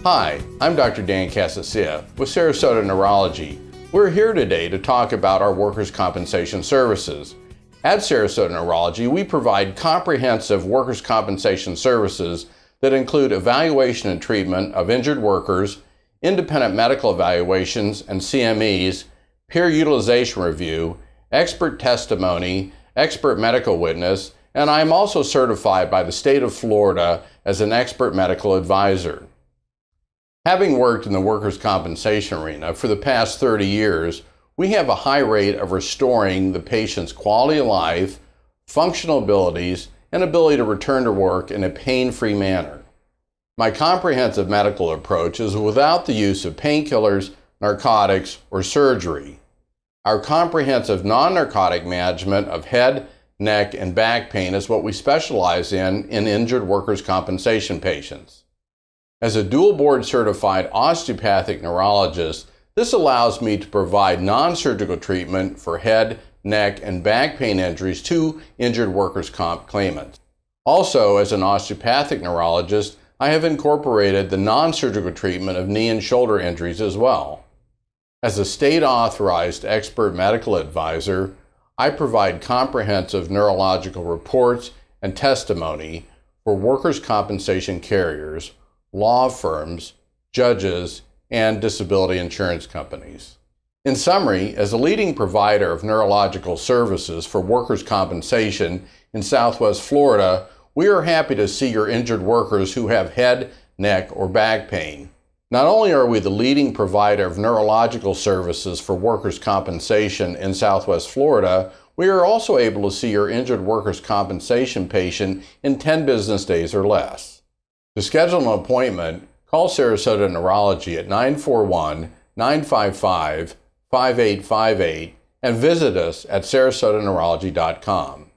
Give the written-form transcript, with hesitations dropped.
Hi, I'm Dr. Dan Kassicieh with Sarasota Neurology. We're here today to talk about our workers' compensation services. At Sarasota Neurology, we provide comprehensive workers' compensation services that include evaluation and treatment of injured workers, independent medical evaluations and CMEs, peer utilization review, expert testimony, expert medical witness, and I am also certified by the state of Florida as an expert medical advisor. Having worked in the workers' compensation arena for the past 30 years, we have a high rate of restoring the patient's quality of life, functional abilities, and ability to return to work in a pain-free manner. My comprehensive medical approach is without the use of painkillers, narcotics, or surgery. Our comprehensive non-narcotic management of head, neck, and back pain is what we specialize in injured workers' compensation patients. As a dual board certified osteopathic neurologist, this allows me to provide non-surgical treatment for head, neck, and back pain injuries to injured workers' comp claimants. Also, as an osteopathic neurologist, I have incorporated the non-surgical treatment of knee and shoulder injuries as well. As a state-authorized expert medical advisor, I provide comprehensive neurological reports and testimony for workers' compensation carriers, law firms, judges, and disability insurance companies. In summary, as a leading provider of neurological services for workers' compensation in Southwest Florida, we are happy to see your injured workers who have head, neck, or back pain. Not only are we the leading provider of neurological services for workers' compensation in Southwest Florida, we are also able to see your injured workers' compensation patient in 10 business days or less. To schedule an appointment, call Sarasota Neurology at 941-955-5858 and visit us at sarasotaneurology.com.